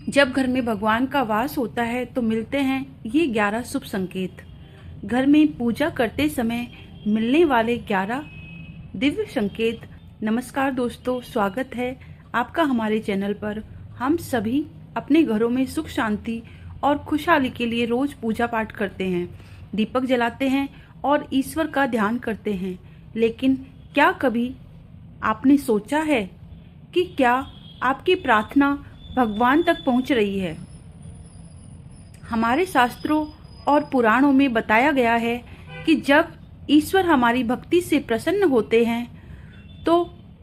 जब घर में भगवान का वास होता है तो मिलते हैं ये 11 शुभ संकेत। घर में पूजा करते समय मिलने वाले 11 दिव्य संकेत। नमस्कार दोस्तों, स्वागत है आपका हमारे चैनल पर। हम सभी अपने घरों में सुख शांति और खुशहाली के लिए रोज पूजा पाठ करते हैं, दीपक जलाते हैं और ईश्वर का ध्यान करते हैं। लेकिन क्या कभी आपने सोचा है कि क्या आपकी प्रार्थना भगवान तक पहुंच रही है? हमारे शास्त्रों और पुराणों में बताया गया है कि जब ईश्वर हमारी भक्ति से प्रसन्न होते हैं तो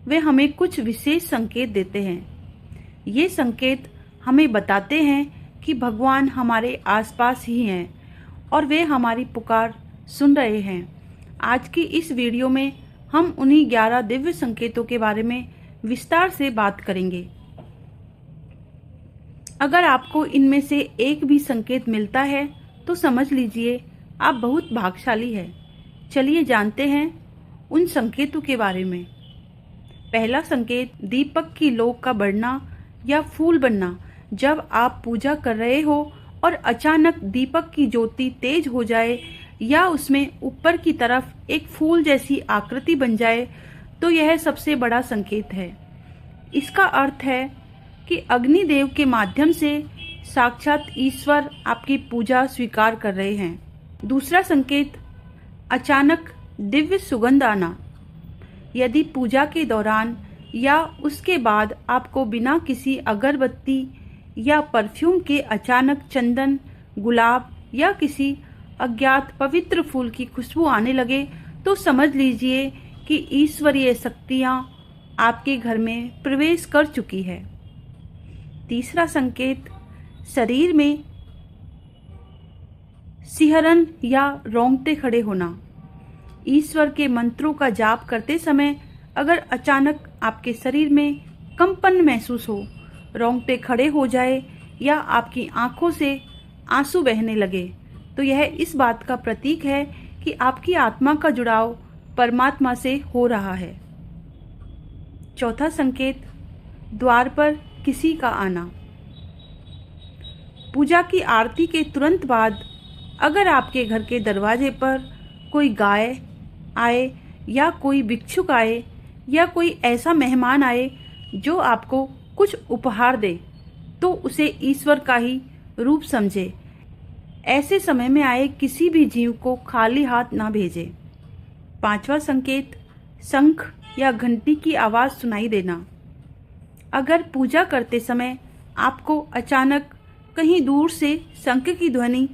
वे हमें कुछ विशेष संकेत देते हैं। ये संकेत हमें बताते हैं कि भगवान हमारे आसपास ही हैं और वे हमारी पुकार सुन रहे हैं। आज की इस वीडियो में हम उन्हीं 11 दिव्य संकेतों के बारे में विस्तार से बात करेंगे। अगर आपको इनमें से एक भी संकेत मिलता है तो समझ लीजिए आप बहुत भाग्यशाली हैं। चलिए जानते हैं उन संकेतों के बारे में। पहला संकेत, दीपक की लौ का बढ़ना या फूल बनना। जब आप पूजा कर रहे हो और अचानक दीपक की ज्योति तेज हो जाए या उसमें ऊपर की तरफ एक फूल जैसी आकृति बन जाए तो यह सबसे बड़ा संकेत है। इसका अर्थ है कि अग्निदेव के माध्यम से साक्षात ईश्वर आपकी पूजा स्वीकार कर रहे हैं। दूसरा संकेत, अचानक दिव्य सुगंध आना। यदि पूजा के दौरान या उसके बाद आपको बिना किसी अगरबत्ती या परफ्यूम के अचानक चंदन, गुलाब या किसी अज्ञात पवित्र फूल की खुशबू आने लगे तो समझ लीजिए कि ईश्वरीय शक्तियां आपके घर में प्रवेश कर चुकी है। तीसरा संकेत, शरीर में सिहरन या रोंगटे खड़े होना। ईश्वर के मंत्रों का जाप करते समय अगर अचानक आपके शरीर में कंपन महसूस हो, रोंगटे खड़े हो जाए या आपकी आंखों से आंसू बहने लगे तो यह इस बात का प्रतीक है कि आपकी आत्मा का जुड़ाव परमात्मा से हो रहा है। चौथा संकेत, द्वार पर किसी का आना। पूजा की आरती के तुरंत बाद अगर आपके घर के दरवाजे पर कोई गाय आए या कोई भिक्षुक आए या कोई ऐसा मेहमान आए जो आपको कुछ उपहार दे तो उसे ईश्वर का ही रूप समझे। ऐसे समय में आए किसी भी जीव को खाली हाथ ना भेजे। पांचवा संकेत, शंख या घंटी की आवाज सुनाई देना। अगर पूजा करते समय आपको अचानक कहीं दूर से शंख की ध्वनि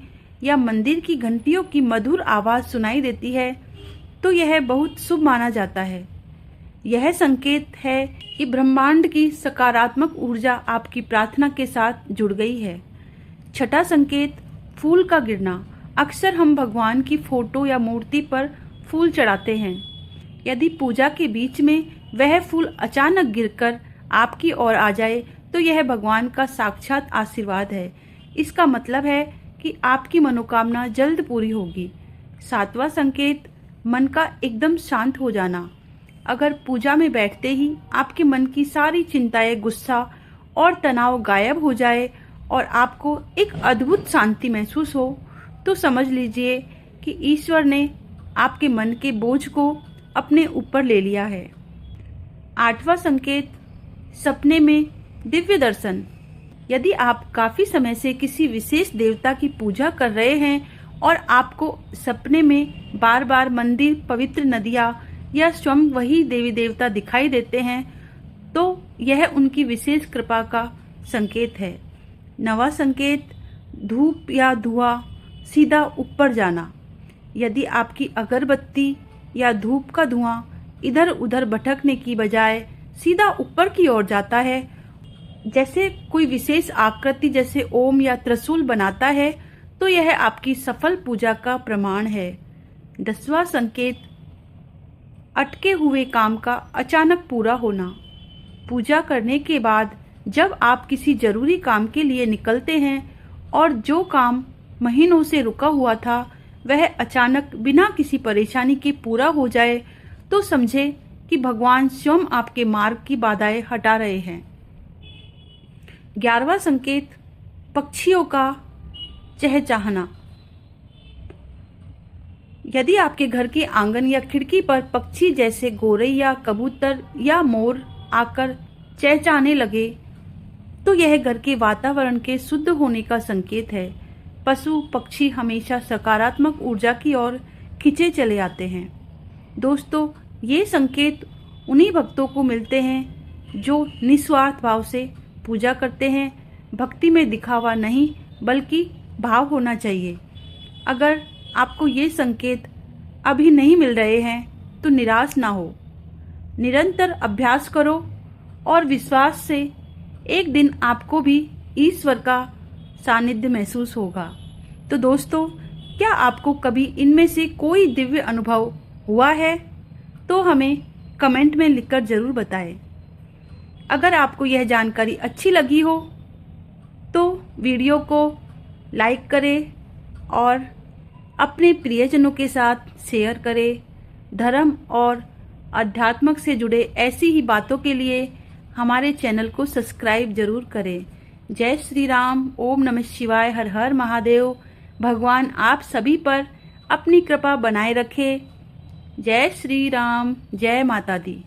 या मंदिर की घंटियों की मधुर आवाज सुनाई देती है तो यह बहुत शुभ माना जाता है। यह संकेत है कि ब्रह्मांड की सकारात्मक ऊर्जा आपकी प्रार्थना के साथ जुड़ गई है। छठा संकेत, फूल का गिरना। अक्सर हम भगवान की फोटो या मूर्ति पर फूल चढ़ाते हैं। यदि पूजा के बीच में वह फूल अचानक गिरकर आपकी ओर आ जाए तो यह भगवान का साक्षात आशीर्वाद है। इसका मतलब है कि आपकी मनोकामना जल्द पूरी होगी। सातवां संकेत, मन का एकदम शांत हो जाना। अगर पूजा में बैठते ही आपके मन की सारी चिंताएं, गुस्सा और तनाव गायब हो जाए और आपको एक अद्भुत शांति महसूस हो तो समझ लीजिए कि ईश्वर ने आपके मन के बोझ को अपने ऊपर ले लिया है। आठवां संकेत, सपने में दिव्य दर्शन। यदि आप काफी समय से किसी विशेष देवता की पूजा कर रहे हैं और आपको सपने में बार बार मंदिर, पवित्र नदियाँ या स्वयं वही देवी देवता दिखाई देते हैं तो यह उनकी विशेष कृपा का संकेत है। नवा संकेत, धूप या धुआं सीधा ऊपर जाना। यदि आपकी अगरबत्ती या धूप का धुआं इधर उधर भटकने की बजाय सीधा ऊपर की ओर जाता है, जैसे कोई विशेष आकृति जैसे ओम या त्रिशूल बनाता है तो यह आपकी सफल पूजा का प्रमाण है। 10वां संकेत, अटके हुए काम का अचानक पूरा होना। पूजा करने के बाद जब आप किसी जरूरी काम के लिए निकलते हैं और जो काम महीनों से रुका हुआ था वह अचानक बिना किसी परेशानी के पूरा हो जाए तो समझे कि भगवान स्वयं आपके मार्ग की बाधाएं हटा रहे हैं। 11वां संकेत पक्षियों का चहचहाना। यदि आपके घर के आंगन या खिड़की पर पक्षी जैसे गोरैया, कबूतर या मोर आकर चहचहाने लगे तो यह घर के वातावरण के शुद्ध होने का संकेत है। पशु पक्षी हमेशा सकारात्मक ऊर्जा की ओर खिंचे चले आते हैं। दोस्तों, ये संकेत उन्हीं भक्तों को मिलते हैं जो निस्वार्थ भाव से पूजा करते हैं। भक्ति में दिखावा नहीं बल्कि भाव होना चाहिए। अगर आपको ये संकेत अभी नहीं मिल रहे हैं तो निराश ना हो, निरंतर अभ्यास करो और विश्वास से एक दिन आपको भी ईश्वर का सानिध्य महसूस होगा। तो दोस्तों, क्या आपको कभी इनमें से कोई दिव्य अनुभव हुआ है तो हमें कमेंट में लिखकर जरूर बताएं। अगर आपको यह जानकारी अच्छी लगी हो तो वीडियो को लाइक करें और अपने प्रियजनों के साथ शेयर करें। धर्म और अध्यात्म से जुड़े ऐसी ही बातों के लिए हमारे चैनल को सब्सक्राइब जरूर करें। जय श्री राम, ओम नमः शिवाय, हर हर महादेव। भगवान आप सभी पर अपनी कृपा बनाए रखे। जय श्री राम, जय माता दी।